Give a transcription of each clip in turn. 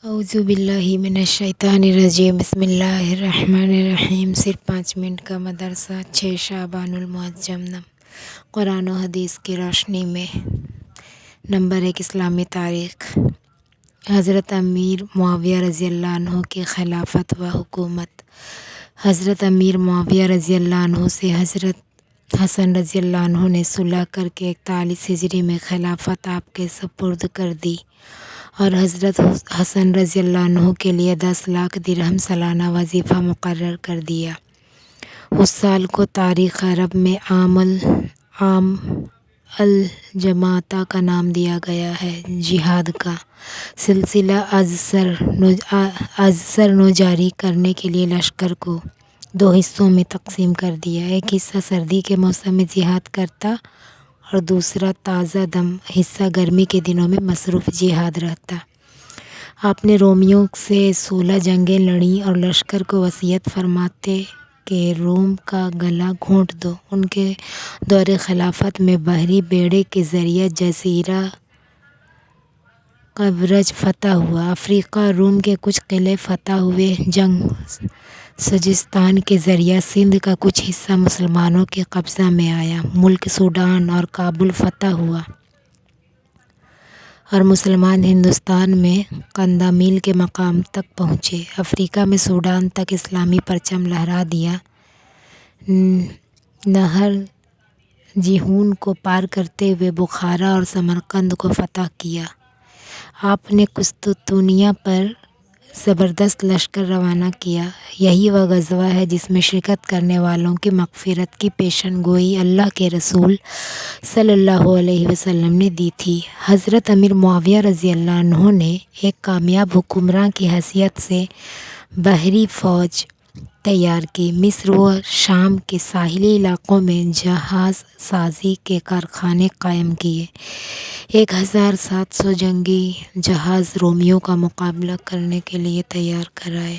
اعوذ باللہ من الشیطان الرجیم بسم اللہ الرحمن الرحیم۔ صرف 5 منٹ کا مدرسہ 6 شعبان المعظم قرآن و حدیث کی روشنی میں۔ نمبر 1، اسلامی تاریخ۔ حضرت امیر معاویہ رضی اللہ عنہ کی خلافت و حکومت۔ حضرت امیر معاویہ رضی اللہ عنہ سے حضرت حسن رضی اللہ عنہ نے صلح کر کے 41 ہجری میں خلافت آپ کے سپرد کر دی اور حضرت حسن رضی اللہ عنہ کے لیے 10 لاکھ درہم سالانہ وظیفہ مقرر کر دیا۔ اس سال کو تاریخ عرب میں عام الجماعہ کا نام دیا گیا ہے۔ جہاد کا سلسلہ از سر نو جاری کرنے کے لیے لشکر کو 2 حصوں میں تقسیم کر دیا۔ ایک حصہ سردی کے موسم میں جہاد کرتا اور دوسرا تازہ دم حصہ گرمی کے دنوں میں مصروف جہاد رہتا۔ آپ نے رومیوں سے 16 جنگیں لڑیں اور لشکر کو وصیت فرماتے کہ روم کا گلا گھونٹ دو۔ ان کے دور خلافت میں بحری بیڑے کے ذریعہ جزیرہ قبرص فتح ہوا۔ افریقہ روم کے کچھ قلعے فتح ہوئے۔ جنگ سجستان کے ذریعہ سندھ کا کچھ حصہ مسلمانوں کے قبضہ میں آیا۔ ملک سوڈان اور کابل فتح ہوا اور مسلمان ہندوستان میں قندامل کے مقام تک پہنچے۔ افریقہ میں سوڈان تک اسلامی پرچم لہرا دیا۔ نہر جیحون کو پار کرتے ہوئے بخارا اور سمرقند کو فتح کیا۔ آپ نے قسطنطنیہ پر زبردست لشکر روانہ کیا۔ یہی وہ غزوہ ہے جس میں شرکت کرنے والوں کی مغفرت کی پیشن گوئی اللہ کے رسول صلی اللہ علیہ وسلم نے دی تھی۔ حضرت امیر معاویہ رضی اللہ عنہ نے ایک کامیاب حکمراں کی حیثیت سے بحری فوج تیار کی۔ مصر و شام کے ساحلی علاقوں میں جہاز سازی کے کارخانے قائم کیے۔ 1700 جنگی جہاز رومیوں کا مقابلہ کرنے کے لیے تیار کرائے۔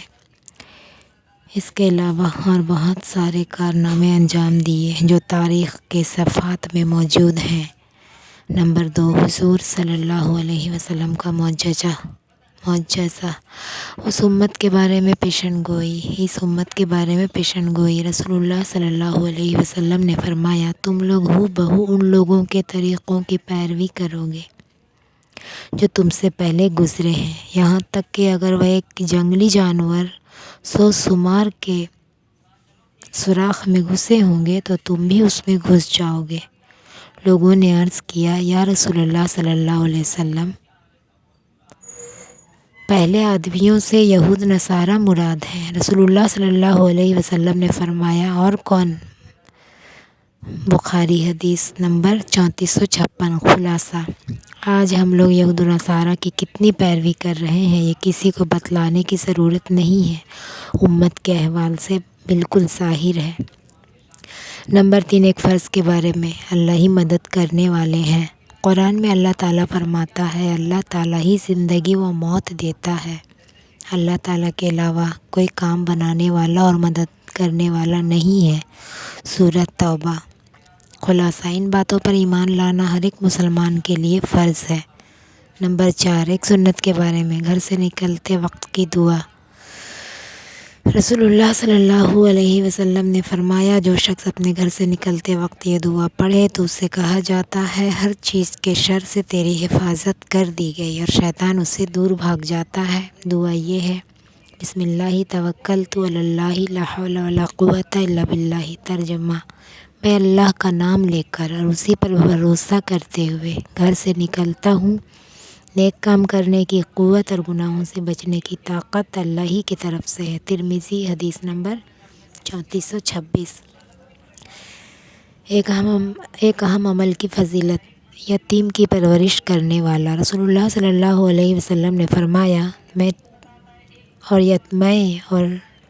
اس کے علاوہ اور بہت سارے کارنامے انجام دیے جو تاریخ کے صفحات میں موجود ہیں۔ نمبر 2، حضور صلی اللہ علیہ وسلم کا معجزہ۔ اس امت کے بارے میں پیشن گوئی۔ رسول اللہ صلی اللہ علیہ وسلم نے فرمایا، تم لوگ ہو بہو ان لوگوں کے طریقوں کی پیروی کرو گے جو تم سے پہلے گزرے ہیں، یہاں تک کہ اگر وہ ایک جنگلی جانور 100 سمار کے سوراخ میں گھسے ہوں گے تو تم بھی اس میں گھس جاؤ گے۔ لوگوں نے عرض کیا، یا رسول اللہ صلی اللہ علیہ وسلم، پہلے آدمیوں سے یہود نصارہ مراد ہیں۔ رسول اللہ صلی اللہ علیہ وسلم نے فرمایا، اور کون؟ بخاری حدیث نمبر 3456۔ خلاصہ، آج ہم لوگ یہود و نصارہ کی کتنی پیروی کر رہے ہیں یہ کسی کو بتلانے کی ضرورت نہیں ہے، امت کے احوال سے بالکل ظاہر ہے۔ نمبر 3، ایک فرض کے بارے میں۔ اللہ ہی مدد کرنے والے ہیں۔ قرآن میں اللہ تعالیٰ فرماتا ہے، اللہ تعالیٰ ہی زندگی و موت دیتا ہے۔ اللہ تعالیٰ کے علاوہ کوئی کام بنانے والا اور مدد کرنے والا نہیں ہے۔ سورۃ توبہ۔ خلاصہ، ان باتوں پر ایمان لانا ہر ایک مسلمان کے لیے فرض ہے۔ نمبر 4، ایک سنت کے بارے میں۔ گھر سے نکلتے وقت کی دعا۔ رسول اللہ صلی اللہ علیہ وسلم نے فرمایا، جو شخص اپنے گھر سے نکلتے وقت یہ دعا پڑھے تو اس سے کہا جاتا ہے، ہر چیز کے شر سے تیری حفاظت کر دی گئی اور شیطان اس سے دور بھاگ جاتا ہے۔ دعا یہ ہے، بسم اللہ توکلت علی اللہ لا حول ولا قوۃ الا باللہ۔ ترجمہ، میں اللہ کا نام لے کر اور اسی پر بھروسہ کرتے ہوئے گھر سے نکلتا ہوں۔ نیک کام کرنے کی قوت اور گناہوں سے بچنے کی طاقت اللہ ہی کی طرف سے ہے۔ ترمذی حدیث نمبر 3426۔ ایک اہم عمل کی فضیلت۔ یتیم کی پرورش کرنے والا۔ رسول اللہ صلی اللہ علیہ وسلم نے فرمایا، میں اور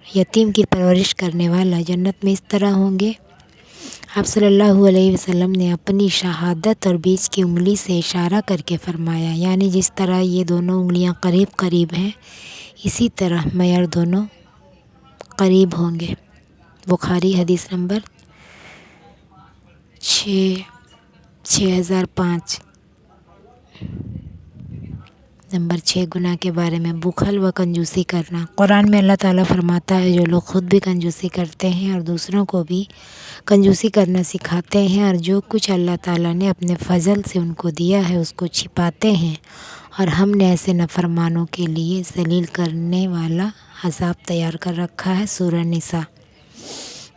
یتیم کی پرورش کرنے والا جنت میں اس طرح ہوں گے۔ آپ صلی اللہ علیہ وسلم نے اپنی شہادت اور بیچ کی انگلی سے اشارہ کر کے فرمایا، یعنی جس طرح یہ دونوں انگلیاں قریب قریب ہیں اسی طرح میں اور دونوں قریب ہوں گے۔ بخاری حدیث نمبر 6005۔ نمبر 6 گناہ کے بارے میں بخل و کنجوسی کرنا۔ قرآن میں اللہ تعالیٰ فرماتا ہے جو لوگ خود بھی کنجوسی کرتے ہیں اور دوسروں کو بھی کنجوسی کرنا سکھاتے ہیں اور جو کچھ اللہ تعالیٰ نے اپنے فضل سے ان کو دیا ہے اس کو چھپاتے ہیں، اور ہم نے ایسے نافرمانوں کے لیے ذلیل کرنے والا عذاب تیار کر رکھا ہے۔ سورہ نساء۔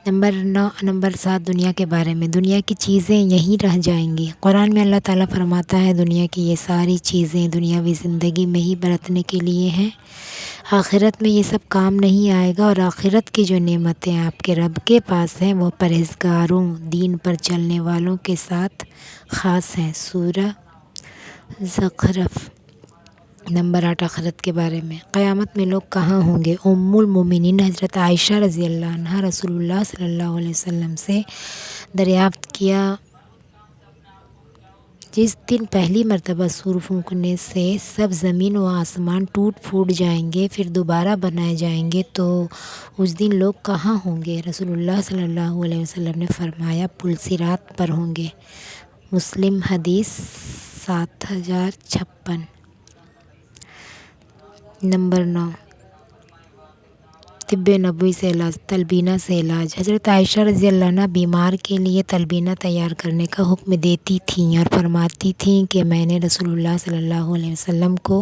نمبر 7 دنیا کے بارے میں، دنیا کی چیزیں یہیں رہ جائیں گی۔ قرآن میں اللہ تعالیٰ فرماتا ہے دنیا کی یہ ساری چیزیں دنیاوی زندگی میں ہی برتنے کے لیے ہیں، آخرت میں یہ سب کام نہیں آئے گا، اور آخرت کی جو نعمتیں آپ کے رب کے پاس ہیں وہ پرہیزگاروں، دین پر چلنے والوں کے ساتھ خاص ہیں۔ سورہ زخرف۔ نمبر 8 آخرت کے بارے میں، قیامت میں لوگ کہاں ہوں گے؟ ام المومنین حضرت عائشہ رضی اللہ عنہا رسول اللہ صلی اللہ علیہ وسلم سے دریافت کیا، جس دن پہلی مرتبہ سور پھونکنے سے سب زمین و آسمان ٹوٹ پھوٹ جائیں گے پھر دوبارہ بنائے جائیں گے تو اس دن لوگ کہاں ہوں گے؟ رسول اللہ صلی اللہ علیہ وسلم نے فرمایا پل صراط پر ہوں گے۔ مسلم حدیث 7056۔ نمبر 9 طب نبوی سے علاج، تلبینہ سے علاج۔ حضرت عائشہ رضی اللہ عنہ بیمار کے لیے تلبینہ تیار کرنے کا حکم دیتی تھیں اور فرماتی تھیں کہ میں نے رسول اللہ صلی اللہ علیہ وسلم کو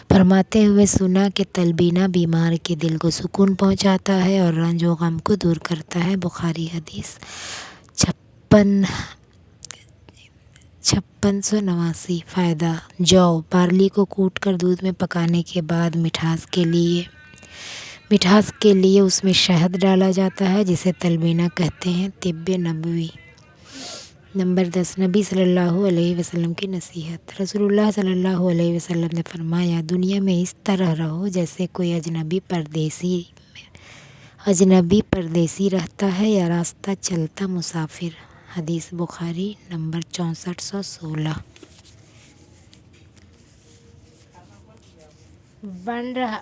فرماتے ہوئے سنا کہ تلبینہ بیمار کے دل کو سکون پہنچاتا ہے اور رنج و غم کو دور کرتا ہے۔ بخاری حدیث 5689۔ فائدہ: جو بارلی کو کوٹ کر دودھ میں پکانے کے بعد مٹھاس کے لیے اس میں شہد ڈالا جاتا ہے جسے تلبینہ کہتے ہیں۔ طب نبوی۔ نمبر 10 نبی صلی اللہ علیہ وسلم کی نصیحت۔ رسول اللہ صلی اللہ علیہ وسلم نے فرمایا دنیا میں اس طرح رہو جیسے کوئی اجنبی پردیسی رہتا ہے یا راستہ چلتا مسافر۔ حدیث بخاری نمبر 6416۔ بن رہا